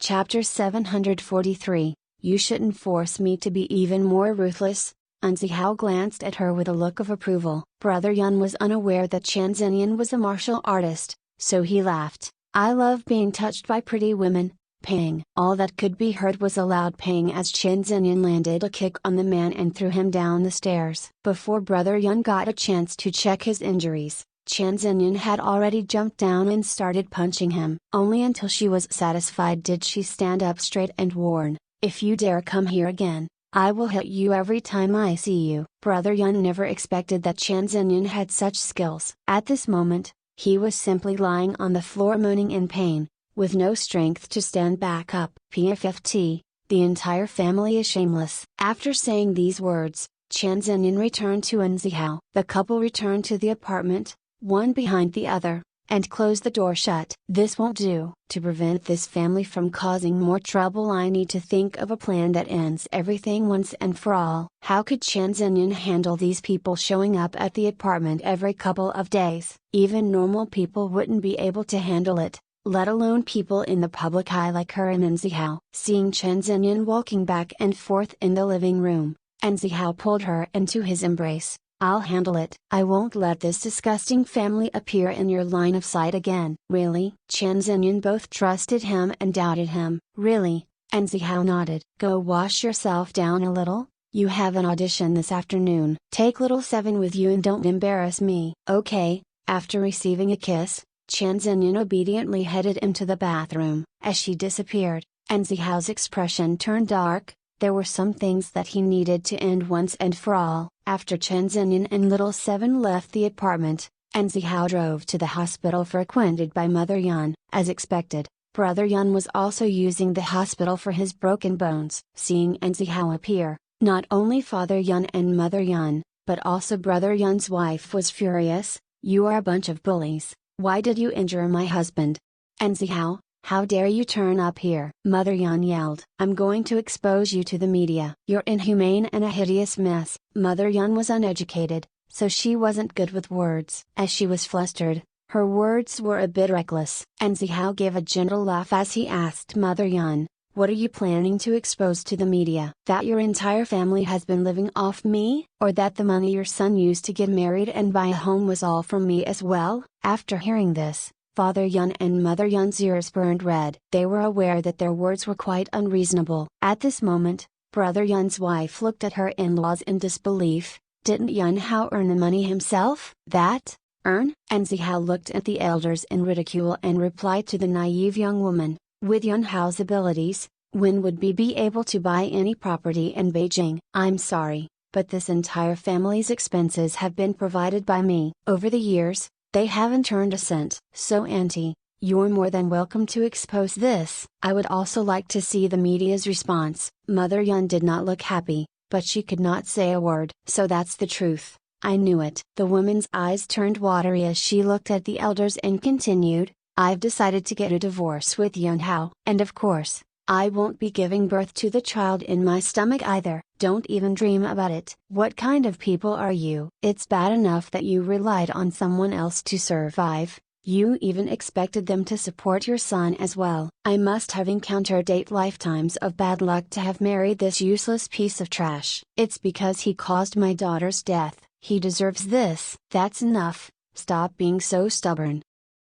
Chapter 743, You Shouldn't Force Me to Be Even More Ruthless. Unzihao glanced at her with a look of approval. Brother Yun was unaware that Chen Xinyan was a martial artist, so he laughed. I love being touched by pretty women. Pang. All that could be heard was a loud pang as Chen Xinyan landed a kick on the man and threw him down the stairs. Before Brother Yun got a chance to check his injuries, Chen Xinyan had already jumped down and started punching him. Only until she was satisfied did she stand up straight and warn, if you dare come here again, I will hit you every time I see you. Brother Yun never expected that Chen Xinyan had such skills. At this moment, he was simply lying on the floor moaning in pain, with no strength to stand back up. PFFT, the entire family is shameless. After saying these words, Chen Xinyan returned to Unzihao. The couple returned to the apartment, one behind the other, and closed the door shut. This won't do. To prevent this family from causing more trouble, I need to think of a plan that ends everything once and for all. How could Chen Xinyan handle these people showing up at the apartment every couple of days? Even normal people wouldn't be able to handle it, let alone people in the public eye like her and Unzihao. Seeing Chen Xinyan walking back and forth in the living room, Unzihao pulled her into his embrace. I'll handle it. I won't let this disgusting family appear in your line of sight again. Really? Chen Xinyan both trusted him and doubted him. Really? Unzihao nodded. Go wash yourself down a little, you have an audition this afternoon. Take little Seven with you and don't embarrass me. Okay. After receiving a kiss, Chen Xinyan obediently headed into the bathroom. As she disappeared, Unzihao's expression turned dark. There were some things that he needed to end once and for all. After Chen Xinyan and little Seven left the apartment, Unzihao drove to the hospital frequented by Mother Yun. As expected, Brother Yun was also using the hospital for his broken bones. Seeing Unzihao appear, not only Father Yun and Mother Yun, but also Brother Yun's wife was furious. You are a bunch of bullies. Why did you injure my husband? Unzihao, how dare you turn up here? Mother Yun yelled. I'm going to expose you to the media. You're inhumane and a hideous mess. Mother Yun was uneducated, so she wasn't good with words. As she was flustered, her words were a bit reckless. Unzihao gave a gentle laugh as he asked Mother Yun, what are you planning to expose to the media? That your entire family has been living off me? Or that the money your son used to get married and buy a home was all from me as well? After hearing this, Father Yun and Mother Yun's ears burned red. They were aware that their words were quite unreasonable. At this moment, Brother Yun's wife looked at her in-laws in disbelief. Didn't Yun Hao earn the money himself? That? Earn? Unzihao looked at the elders in ridicule and replied to the naive young woman, with Yun Hao's abilities, when would be able to buy any property in Beijing? I'm sorry, but this entire family's expenses have been provided by me. Over the years, they haven't earned a cent. So Auntie, you're more than welcome to expose this. I would also like to see the media's response. Mother Yun did not look happy, but she could not say a word. So that's the truth. I knew it. The woman's eyes turned watery as she looked at the elders and continued, I've decided to get a divorce with Yun Hao. And of course, I won't be giving birth to the child in my stomach either. Don't even dream about it. What kind of people are you? It's bad enough that you relied on someone else to survive. You even expected them to support your son as well. I must have encountered 8 lifetimes of bad luck to have married this useless piece of trash. It's because he caused my daughter's death. He deserves this. That's enough. Stop being so stubborn.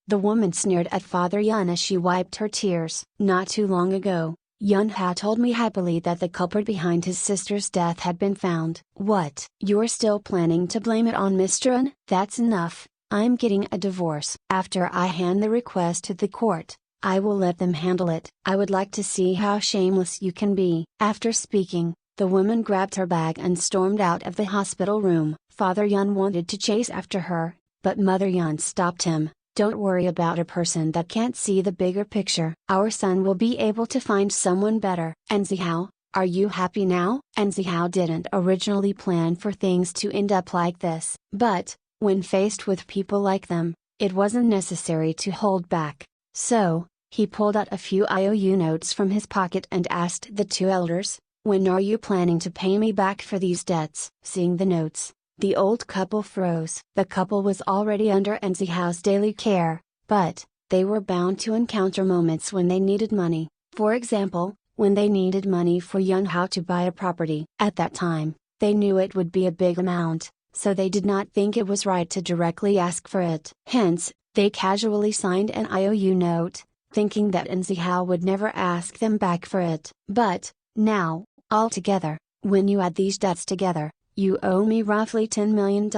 The woman sneered at Father Yun as she wiped her tears. Not too long ago, Yun Hao told me happily that the culprit behind his sister's death had been found. What? You're still planning to blame it on Mr. Yun? That's enough. I'm getting a divorce. After I hand the request to the court, I will let them handle it. I would like to see how shameless you can be. After speaking, the woman grabbed her bag and stormed out of the hospital room. Father Yun wanted to chase after her, but Mother Yun stopped him. Don't worry about a person that can't see the bigger picture. Our son will be able to find someone better. Unzihao, are you happy now? Unzihao didn't originally plan for things to end up like this. But, when faced with people like them, it wasn't necessary to hold back. So, he pulled out a few IOU notes from his pocket and asked the 2 elders, when are you planning to pay me back for these debts? Seeing the notes, the old couple froze. The couple was already under Unzihao's daily care, but, they were bound to encounter moments when they needed money. For example, when they needed money for Yun Hao to buy a property. At that time, they knew it would be a big amount, so they did not think it was right to directly ask for it. Hence, they casually signed an IOU note, thinking that Hao would never ask them back for it. But, now, altogether, when you add these debts together, you owe me roughly $10 million.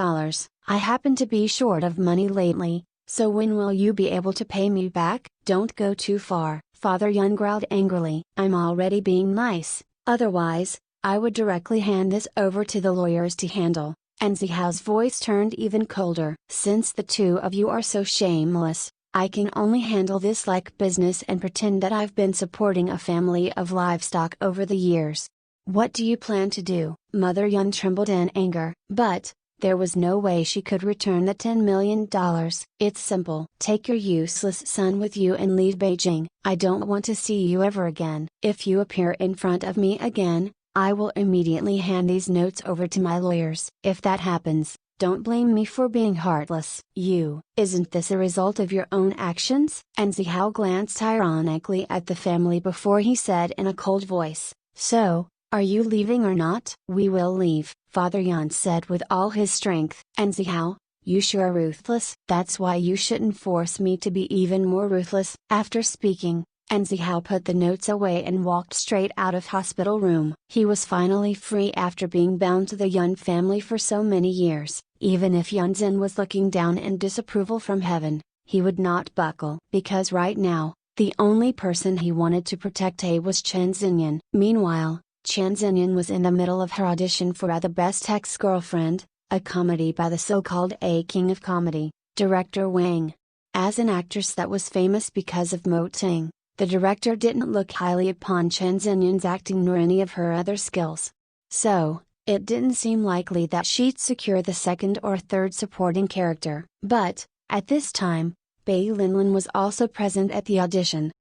I happen to be short of money lately, so when will you be able to pay me back? Don't go too far, Father Yun growled angrily. I'm already being nice, otherwise, I would directly hand this over to the lawyers to handle. Hao's voice turned even colder. Since the two of you are so shameless, I can only handle this like business and pretend that I've been supporting a family of livestock over the years. What do you plan to do? Mother Yun trembled in anger, but there was no way she could return the $10 million. It's simple. Take your useless son with you and leave Beijing. I don't want to see you ever again. If you appear in front of me again, I will immediately hand these notes over to my lawyers. If that happens, don't blame me for being heartless. Isn't this a result of your own actions? Hao glanced ironically at the family before he said in a cold voice, so, are you leaving or not? We will leave, Father Yun said with all his strength. Hao, you sure are ruthless. That's why you shouldn't force me to be even more ruthless. After speaking, Hao put the notes away and walked straight out of hospital room. He was finally free after being bound to the Yun family for so many years. Even if Yunzhen was looking down in disapproval from heaven, he would not buckle. Because right now, the only person he wanted to protect was Chen Xinyan. Meanwhile, Chen Xinyan was in the middle of her audition for The Best Ex-Girlfriend, a comedy by the so-called A King of Comedy, director Wang. As an actress that was famous because of Mo Ting, the director didn't look highly upon Chen Xinyan's acting nor any of her other skills. So, it didn't seem likely that she'd secure the second or third supporting character. But, at this time, Bai Linlin was also present at the audition.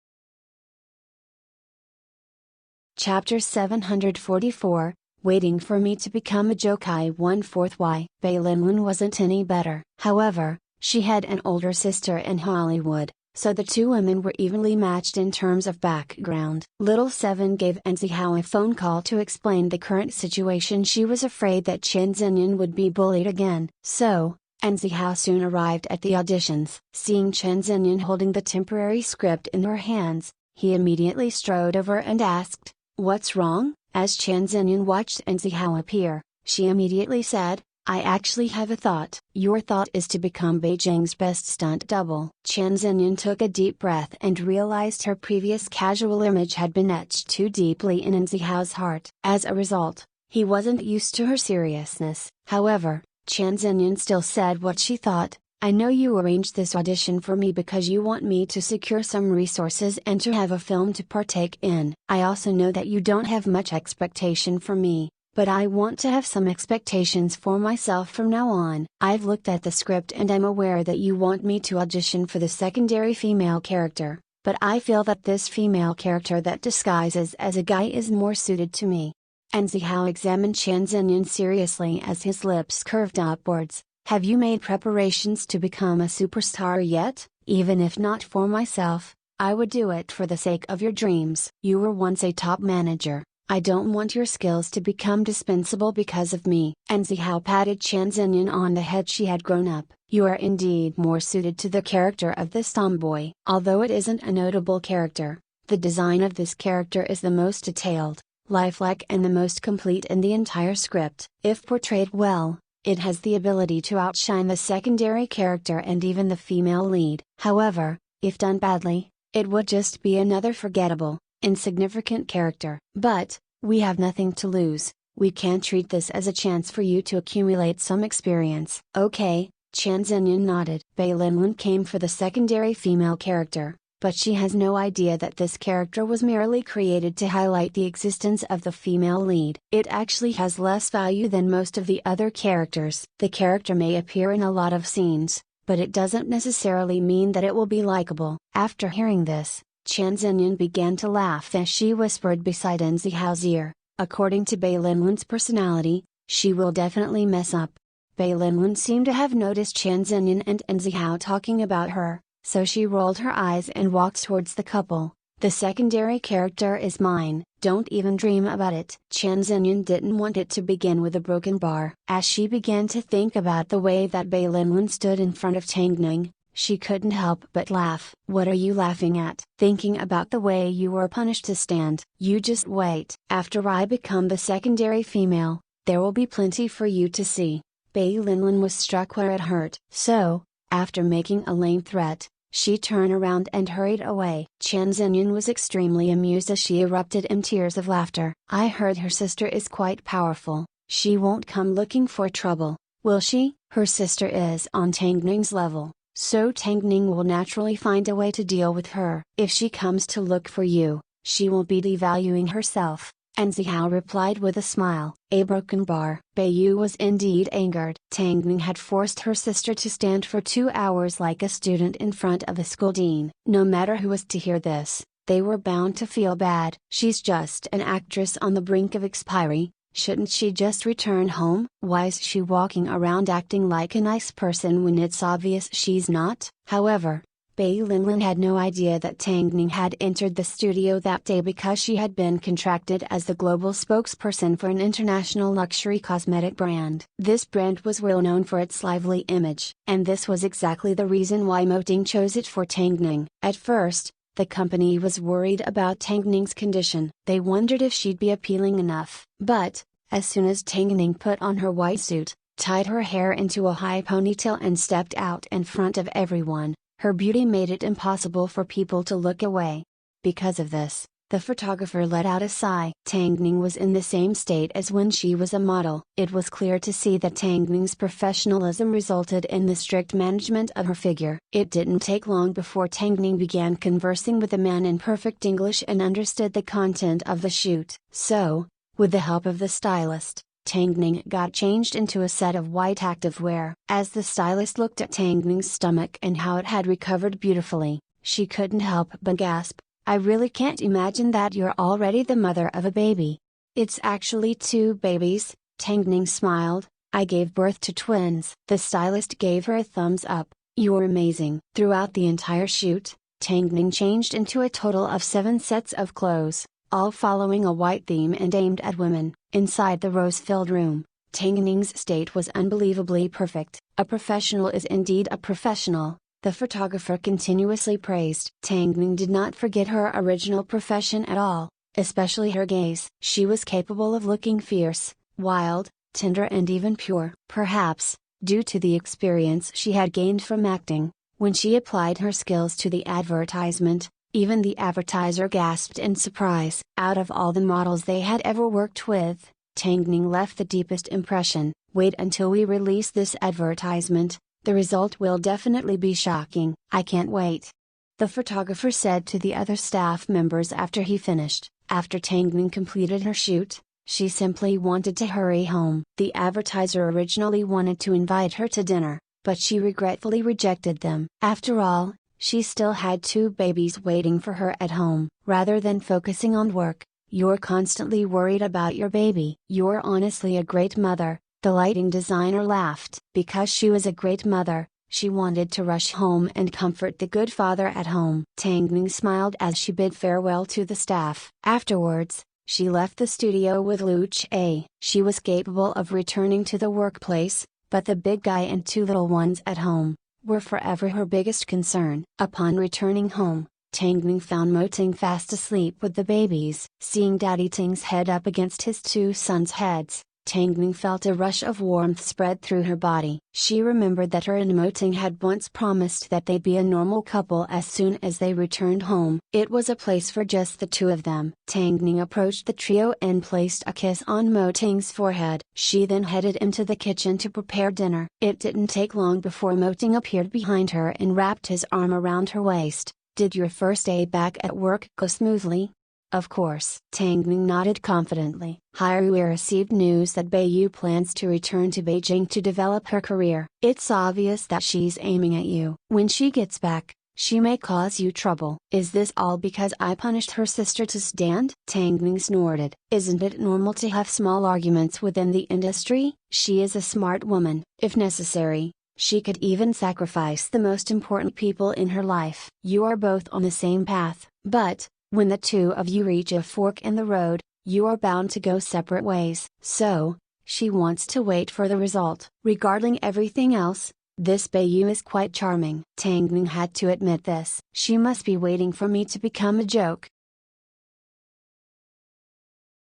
Chapter 744, Waiting for Me to Become a Jokai 1/4. Why? Bai Linlin wasn't any better. However, she had an older sister in Hollywood, so the two women were evenly matched in terms of background. Little Seven gave Hao a phone call to explain the current situation. She was afraid that Chen Xinyan would be bullied again. So, Hao soon arrived at the auditions. Seeing Chen Xinyan holding the temporary script in her hands, he immediately strode over and asked, "What's wrong?" As Chen Xinyan watched Hao appear, she immediately said, "I actually have a thought." "Your thought is to become Beijing's best stunt double." Chen Xinyan took a deep breath and realized her previous casual image had been etched too deeply in Hao's heart. As a result, he wasn't used to her seriousness. However, Chen Xinyan still said what she thought, "I know you arranged this audition for me because you want me to secure some resources and to have a film to partake in. I also know that you don't have much expectation for me, but I want to have some expectations for myself from now on. I've looked at the script and I'm aware that you want me to audition for the secondary female character, but I feel that this female character that disguises as a guy is more suited to me." Hao examined Chen Xinyan seriously as his lips curved upwards. "Have you made preparations to become a superstar yet? Even if not for myself, I would do it for the sake of your dreams. You were once a top manager. I don't want your skills to become dispensable because of me." Hao patted Chen Xinyan on the head. She had grown up. "You are indeed more suited to the character of this tomboy. Although it isn't a notable character, the design of this character is the most detailed, lifelike and the most complete in the entire script. If portrayed well, it has the ability to outshine the secondary character and even the female lead. However, if done badly, it would just be another forgettable, insignificant character. But, we have nothing to lose. We can treat this as a chance for you to accumulate some experience." "Okay," Chen Xinyan nodded. Bai Linlin came for the secondary female character, but she has no idea that this character was merely created to highlight the existence of the female lead. It actually has less value than most of the other characters. The character may appear in a lot of scenes, but it doesn't necessarily mean that it will be likable. After hearing this, Chen Xinyan began to laugh as she whispered beside Hao's ear, "According to Bai Linlin's personality, she will definitely mess up." Bai Linlin seemed to have noticed Chen Xinyan and Hao talking about her, so she rolled her eyes and walked towards the couple, The secondary character is mine, don't even dream about it. Chan Xinyan didn't want it to begin with a broken bar. As she began to think about the way that Bai Linlin stood in front of Tang Ning, she couldn't help but laugh. What are you laughing at? Thinking about the way you were punished to stand. You just wait. After I become the secondary female, there will be plenty for you to see. Bai Linlin was struck where it hurt. So, after making a lame threat, she turned around and hurried away. Chan Xinyan was extremely amused as she erupted in tears of laughter. I heard her sister is quite powerful. She won't come looking for trouble, will she? Her sister is on Tang Ning's level, so Tang Ning will naturally find a way to deal with her. If she comes to look for you, she will be devaluing herself. And Zihao replied with a smile. A broken bar. Beiyu was indeed angered. Tang Ning had forced her sister to stand for 2 hours like a student in front of a school dean. No matter who was to hear this, they were bound to feel bad. She's just an actress on the brink of expiry, shouldn't she just return home? Why is she walking around acting like a nice person when it's obvious she's not? However, Bai Linlin had no idea that Tang Ning had entered the studio that day because she had been contracted as the global spokesperson for an international luxury cosmetic brand. This brand was well known for its lively image, and this was exactly the reason why Mo Ting chose it for Tang Ning. At first, the company was worried about Tang Ning's condition. They wondered if she'd be appealing enough. But, as soon as Tang Ning put on her white suit, tied her hair into a high ponytail and stepped out in front of everyone, her beauty made it impossible for people to look away. Because of this, the photographer let out a sigh. Tang Ning was in the same state as when she was a model. It was clear to see that Tang Ning's professionalism resulted in the strict management of her figure. It didn't take long before Tang Ning began conversing with the man in perfect English and understood the content of the shoot. So, with the help of the stylist, Tang Ning got changed into a set of white activewear. As the stylist looked at Tang Ning's stomach and how it had recovered beautifully, she couldn't help but gasp, I really can't imagine that you're already the mother of a baby. It's actually 2 babies, Tang Ning smiled, I gave birth to twins. The stylist gave her a thumbs up, you're amazing. Throughout the entire shoot, Tang Ning changed into a total of 7 sets of clothes, all following a white theme and aimed at women. Inside the rose-filled room, Tang Ning's state was unbelievably perfect. A professional is indeed a professional, the photographer continuously praised. Tang Ning did not forget her original profession at all, especially her gaze. She was capable of looking fierce, wild, tender and even pure. Perhaps, due to the experience she had gained from acting, when she applied her skills to the advertisement, even the advertiser gasped in surprise. Out of all the models they had ever worked with, Tang Ning left the deepest impression. Wait until we release this advertisement, the result will definitely be shocking. I can't wait. The photographer said to the other staff members after he finished. After Tang Ning completed her shoot, she simply wanted to hurry home. The advertiser originally wanted to invite her to dinner, but she regretfully rejected them. After all, she still had 2 babies waiting for her at home. Rather than focusing on work, you're constantly worried about your baby. You're honestly a great mother, the lighting designer laughed. Because she was a great mother, she wanted to rush home and comfort the good father at home. Tang Ning smiled as she bid farewell to the staff. Afterwards, she left the studio with Lu Che. She was capable of returning to the workplace, but the big guy and 2 little ones at home were forever her biggest concern. Upon returning home, Tang Ning found Mo Ting fast asleep with the babies. Seeing Daddy Ting's head up against his 2 sons' heads, Tang Ning felt a rush of warmth spread through her body. She remembered that her and Mo Ting had once promised that they'd be a normal couple as soon as they returned home. It was a place for just the 2 of them. Tang Ning approached the trio and placed a kiss on Mo Ting's forehead. She then headed into the kitchen to prepare dinner. It didn't take long before Mo Ting appeared behind her and wrapped his arm around her waist. Did your first day back at work go smoothly? Of course. Tang Ning nodded confidently. We received news that Beiyu plans to return to Beijing to develop her career. It's obvious that she's aiming at you. When she gets back, she may cause you trouble. Is this all because I punished her sister to stand? Tang Ning snorted. Isn't it normal to have small arguments within the industry? She is a smart woman. If necessary, she could even sacrifice the most important people in her life. You are both on the same path, but, When the two of you reach a fork in the road, you are bound to go separate ways. So, she wants to wait for the result. Regarding everything else, this Bayu is quite charming. Tang Ning had to admit this. She must be waiting for me to become a joke.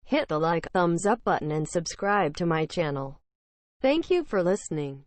Hit the like, thumbs up button and subscribe to my channel. Thank you for listening.